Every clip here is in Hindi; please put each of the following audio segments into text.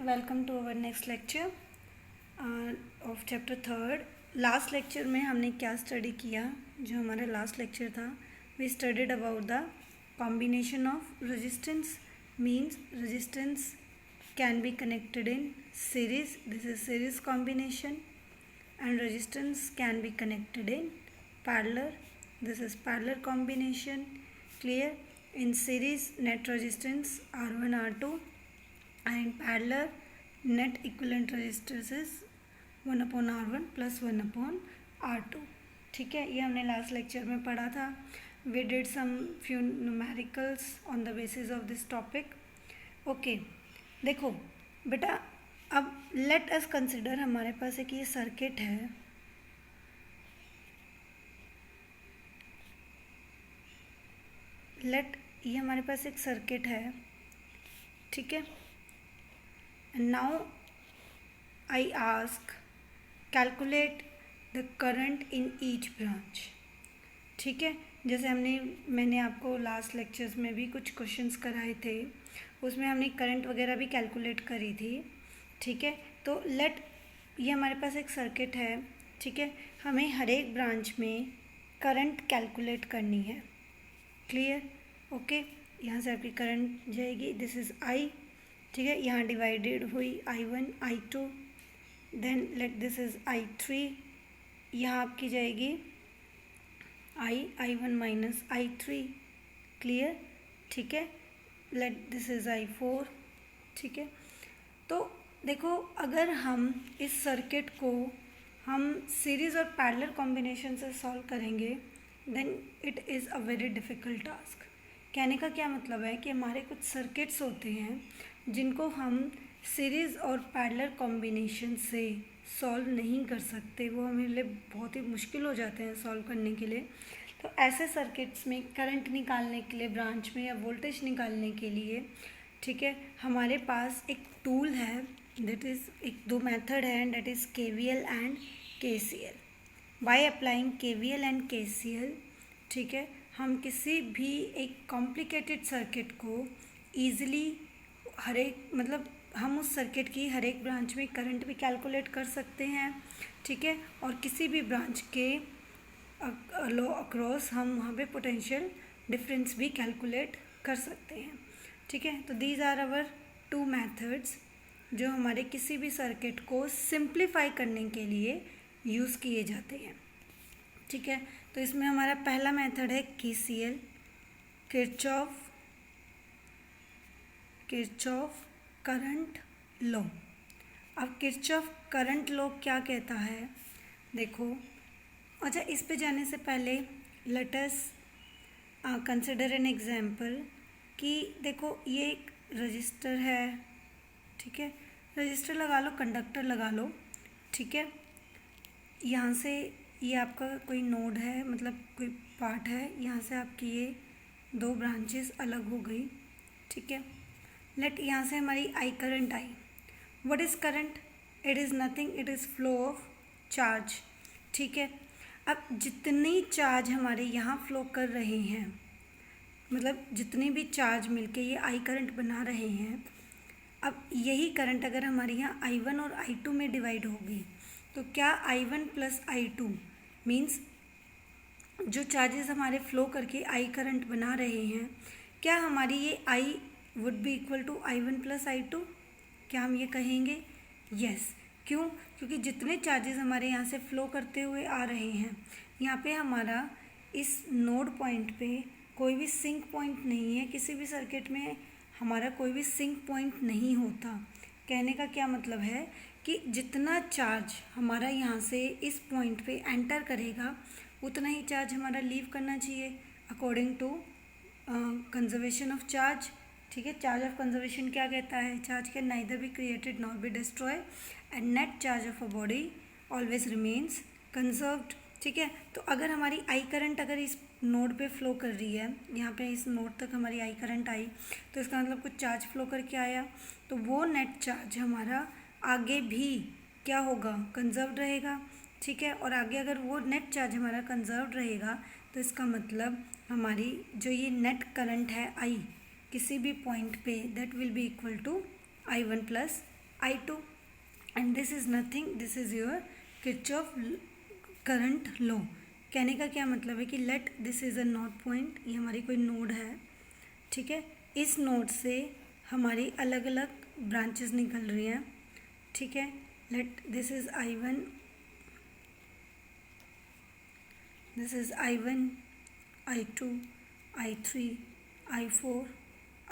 Welcome to our next lecture of chapter third. Last lecture में हमने क्या स्टडी किया? जो हमारा लास्ट लेक्चर था, we studied about the combination of resistance. Means resistance can be connected in series, this is series combination, and resistance can be connected in parallel, this is parallel combination. Clear? In series net resistance R1 R2 and in parallel net equivalent resistance is 1 upon R1 plus 1 upon R2. ठीक है, ये हमने लास्ट लेक्चर में पढ़ा था. We did some few numericals on the basis of this topic. Okay, देखो बेटा, अब लेट अस कंसिडर हमारे पास एक ये सर्किट है. ये हमारे पास एक सर्किट है, ठीक है. Now I ask calculate the current in each branch. ठीक है, जैसे मैंने आपको लास्ट लेक्चर्स में भी कुछ क्वेश्चंस कराए थे, उसमें हमने करंट वगैरह भी कैलकुलेट करी थी. ठीक है, तो ये हमारे पास एक सर्किट है. ठीक है, हमें हर एक ब्रांच में करंट कैलकुलेट करनी है. क्लियर? ओके, यहाँ से आपकी करंट जाएगी, दिस इज़ आई. ठीक है, यहाँ डिवाइडेड हुई I1 I2, then this is I3. यहाँ आपकी जाएगी I1 माइनस I3. क्लियर? ठीक है, दिस इज़ I4. ठीक है, तो देखो, अगर हम इस सर्किट को हम सीरीज़ और पैरेलल कॉम्बिनेशन से सॉल्व करेंगे, then it is a very difficult task. कहने का क्या मतलब है कि हमारे कुछ सर्किट्स होते हैं जिनको हम सीरीज़ और पैरेलल कॉम्बिनेशन से सॉल्व नहीं कर सकते, वो हमारे लिए बहुत ही मुश्किल हो जाते हैं सॉल्व करने के लिए. तो ऐसे सर्किट्स में करंट निकालने के लिए ब्रांच में या वोल्टेज निकालने के लिए, ठीक है, हमारे पास एक टूल है, दैट इज़ दो मेथड है, and that is KVL and KCL. By applying KVL and KCL, ठीक है, हम किसी भी एक कॉम्प्लिकेटेड सर्किट को ईजिली हम उस सर्किट की हर एक ब्रांच में करंट भी कैलकुलेट कर सकते हैं. ठीक है, और किसी भी ब्रांच के लो अक्रॉस हम वहाँ पे पोटेंशियल डिफरेंस भी कैलकुलेट कर सकते हैं. ठीक है, तो these are our two methods जो हमारे किसी भी सर्किट को सिंप्लीफाई करने के लिए यूज़ किए जाते हैं. ठीक है, तो इसमें हमारा पहला मेथड है KCL, किरचॉफ करंट लॉ. अब किरचॉफ करंट लॉ क्या कहता है, देखो. अच्छा, इस पे जाने से पहले let us consider an example कि देखो, ये एक रजिस्टर है. ठीक है, रजिस्टर लगा लो, कंडक्टर लगा लो. ठीक है, यहाँ से ये आपका कोई नोड है, मतलब कोई पार्ट है, यहाँ से आपकी ये दो ब्रांचेस अलग हो गई. ठीक है, यहाँ से हमारी I current I. What is current? It is nothing, it is flow of charge. ठीक है, अब जितनी चार्ज हमारे यहाँ फ्लो कर रहे हैं, मतलब जितने भी चार्ज मिलके ये आई करंट बना रहे हैं, अब यही करंट अगर हमारे यहाँ I1 और I2 में डिवाइड होगी, तो क्या I1 प्लस I2 मीन्स जो चार्जेस हमारे फ्लो करके आई करंट बना रहे हैं, क्या हमारी ये I would be equal to I1 plus I2? क्या हम ये कहेंगे? यस. क्यों? क्योंकि जितने चार्जेस हमारे यहाँ से फ्लो करते हुए आ रहे हैं, यहाँ पे हमारा इस नोड पॉइंट पे कोई भी सिंक पॉइंट नहीं है. किसी भी सर्किट में हमारा कोई भी सिंक पॉइंट नहीं होता. कहने का क्या मतलब है कि जितना चार्ज हमारा यहाँ से इस पॉइंट पे एंटर करेगा, उतना ही चार्ज हमारा लीव करना चाहिए according to conservation of charge. ठीक है, चार्ज ऑफ कंजर्वेशन क्या कहता है? Charge can neither be created not be destroy, and net charge of a body always remains conserved. ठीक है, तो अगर हमारी आई करंट अगर इस नोड पे फ्लो कर रही है, यहाँ पे इस नोड तक हमारी आई करंट आई, तो इसका मतलब कुछ चार्ज फ्लो करके आया, तो वो नेट चार्ज हमारा आगे भी क्या होगा? कंजर्व्ड रहेगा. ठीक है, और आगे अगर वो नेट चार्ज हमारा कंजर्व्ड रहेगा, तो इसका मतलब हमारी जो ये नेट करंट है आई किसी भी पॉइंट पे, that will be equal to I1 plus I2, and this is nothing, this is your Kirchhoff current law. कहने का क्या मतलब है कि let this is a node point, ये हमारी कोई नोड है, ठीक है। इस नोड से हमारी अलग अलग ब्रांचेस निकल रही हैं, ठीक है। Late this is I1, this is I1, I2, I3, I4,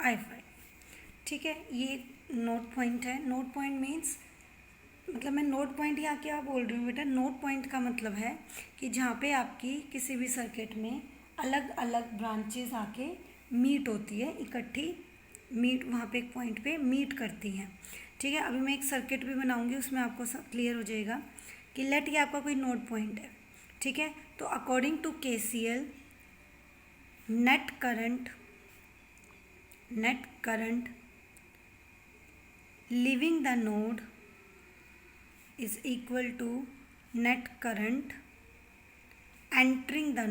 I5, ठीक है। ये नोड पॉइंट है। नोड पॉइंट मीन्स, मतलब मैं नोड पॉइंट यहाँ क्या बोल रही हूँ बेटा, नोड पॉइंट का मतलब है कि जहाँ पे आपकी किसी भी सर्किट में अलग अलग ब्रांचेस आके मीट होती है, इकट्ठी मीट वहाँ पे एक पॉइंट पे मीट करती हैं, ठीक है। अभी मैं एक सर्किट भी बनाऊंगी, उसमें आपको सब क्लियर हो जाएगा कि लेट ये आपका कोई नोड पॉइंट है, ठीक है। तो according to KCL, net current leaving the node is equal to net current entering the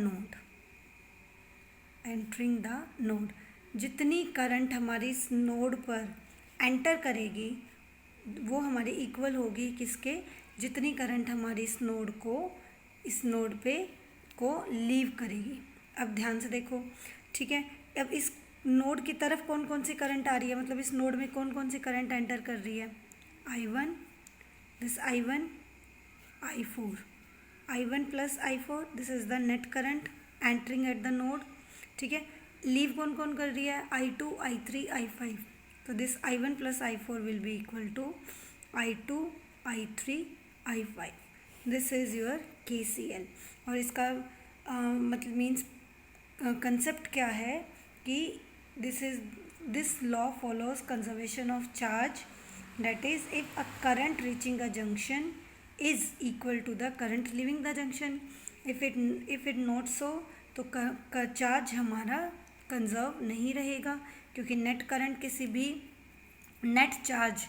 node। जितनी करंट हमारी इस नोड पर एंटर करेगी वो हमारी इक्वल होगी किसके, जितनी करंट हमारी इस नोड पे को लीव करेगी। अब ध्यान से देखो, ठीक है। अब इस नोड की तरफ कौन कौन सी करंट आ रही है, मतलब इस नोड में कौन कौन सी करंट एंटर कर रही है, I1, this I1, I4, I1 plus I4, this is the net current entering at the node, ठीक है। लीव कौन कौन कर रही है, I2, I3, I5, तो this I1 plus I4 will be equal to I2, I3, I5, this is your KCL। और इसका मतलब मीन्स कंसेप्ट क्या है कि this law follows conservation of charge, that is if a current reaching a junction is equal to the current leaving the junction, if it not so, तो चार्ज हमारा कंजर्व नहीं रहेगा, क्योंकि नेट करंट किसी भी नेट चार्ज,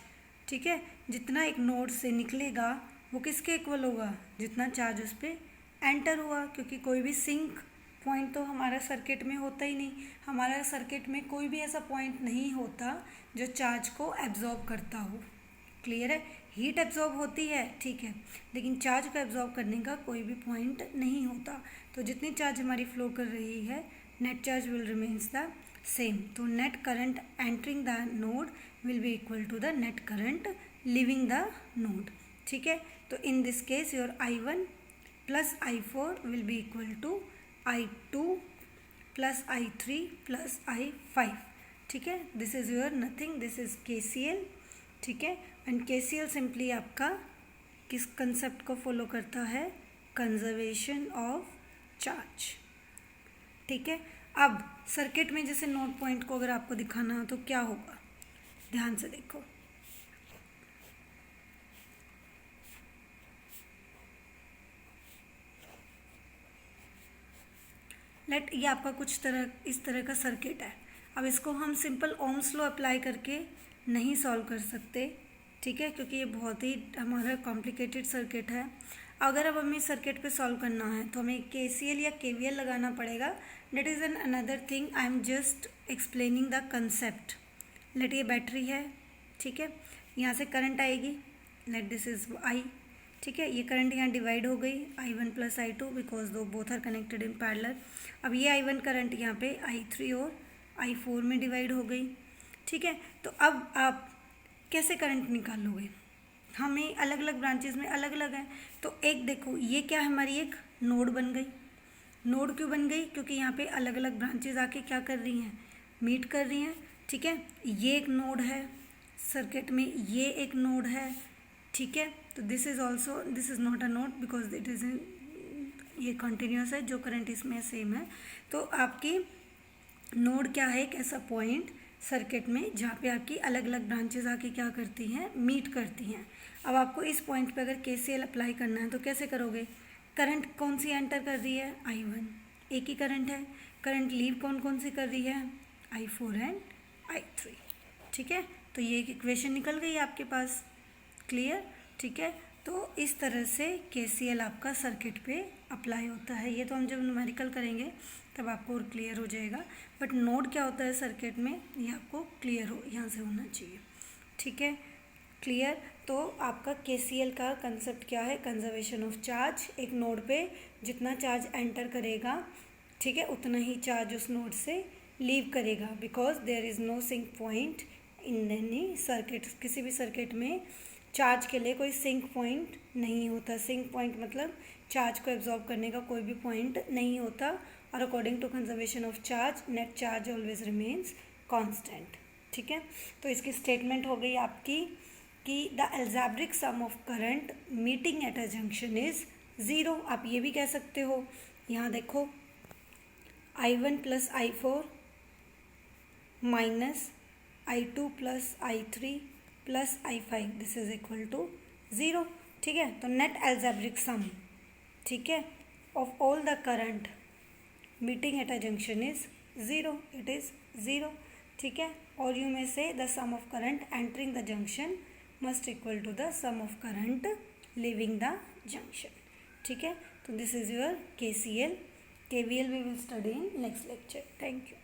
ठीक है, जितना एक नोड से निकलेगा वो किसके इक्वल होगा, जितना चार्ज उस पर एंटर हुआ। क्योंकि कोई भी सिंक पॉइंट तो हमारा सर्किट में होता ही नहीं, हमारा सर्किट में कोई भी ऐसा पॉइंट नहीं होता जो चार्ज को एब्जॉर्ब करता हो। क्लियर है, हीट एब्जॉर्ब होती है, ठीक है, लेकिन चार्ज को एब्जॉर्ब करने का कोई भी पॉइंट नहीं होता। तो जितनी चार्ज हमारी फ्लो कर रही है, net charge will remains the same. तो net current entering the node will be equal to the net current leaving the node, ठीक है। तो in this case your I1 plus I4 will be equal to I2 plus I3 plus I5, ठीक है। This is your nothing, this is KCL, ठीक है। एंड KCL सिंपली आपका किस कंसेप्ट को फॉलो करता है, कंजर्वेशन ऑफ चार्ज, ठीक है। अब सर्किट में जैसे नोड पॉइंट को अगर आपको दिखाना हो तो क्या होगा, ध्यान से देखो। लेट ये आपका कुछ इस तरह का सर्किट है। अब इसको हम सिंपल ओम्स लॉ अप्लाई करके नहीं सॉल्व कर सकते, ठीक है, क्योंकि ये बहुत ही हमारा कॉम्प्लिकेटेड सर्किट है। अगर अब हमें सर्किट पे सॉल्व करना है तो हमें KCL या KVL लगाना पड़ेगा। That is an another thing, I am just explaining the concept. Let ये बैटरी है, ठीक है, यहाँ से करंट आएगी, लेट दिस इज I, ठीक है। ये करंट यहाँ डिवाइड हो गई I1 प्लस I2 बिकॉज दो both are connected in parallel. अब ये I1 करंट यहाँ पे I3 और I4 में डिवाइड हो गई, ठीक है। तो अब आप कैसे करंट निकालोगे, हमें अलग अलग ब्रांचेस में अलग अलग है। तो एक देखो, ये क्या हमारी एक नोड बन गई। नोड क्यों बन गई, क्योंकि यहाँ पे अलग अलग ब्रांचेस आके क्या कर रही हैं, मीट कर रही हैं, ठीक है। ये एक नोड है सर्किट में, ये एक नोड है, ठीक है। तो this is also, this is not a node because it is ये कंटिन्यूस है, जो करंट इसमें सेम है। तो आपकी नोड क्या है, एक ऐसा पॉइंट सर्किट में जहाँ पे आपकी अलग अलग ब्रांचेस आके क्या करती हैं, मीट करती हैं। अब आपको इस पॉइंट पे अगर KCL अप्लाई करना है तो कैसे करोगे, करंट कौन सी एंटर कर रही है, I1, एक ही करंट है। करंट लीव कौन कौन सी कर रही है, I4 एंड I3, ठीक है। तो ये एक इक्वेशन निकल गई आपके पास, क्लियर, ठीक है। तो इस तरह से KCL आपका सर्किट पे अप्लाई होता है। ये तो हम जब न्यूमेरिकल करेंगे तब आपको और क्लियर हो जाएगा, बट नोड क्या होता है सर्किट में ये आपको क्लियर हो यहाँ से होना चाहिए, ठीक है। क्लियर। तो आपका KCL का कंसेप्ट क्या है, कंजर्वेशन ऑफ चार्ज। एक नोड पे जितना चार्ज एंटर करेगा, ठीक है, उतना ही चार्ज उस नोड से लीव करेगा, because there is no sink point in any circuit. किसी भी सर्किट में चार्ज के लिए कोई सिंक पॉइंट नहीं होता। सिंक पॉइंट मतलब चार्ज को एब्जॉर्ब करने का कोई भी पॉइंट नहीं होता। और according to conservation of charge, net charge always remains constant. ठीक है, तो इसकी स्टेटमेंट हो गई आपकी कि the algebraic sum of current meeting at a junction is zero. आप ये भी कह सकते हो, यहाँ देखो I1 plus I4 minus I2 plus I3 plus I5 this is equal to zero. ठीक है, तो नेट अलजेब्रिक सम, ठीक है, of all the current meeting at a junction is zero, it is zero. ठीक है, और you may say the sum of current entering the junction must equal to the sum of current leaving the junction. ठीक है, तो this is your KCL. KVL we will study in next lecture. Thank you.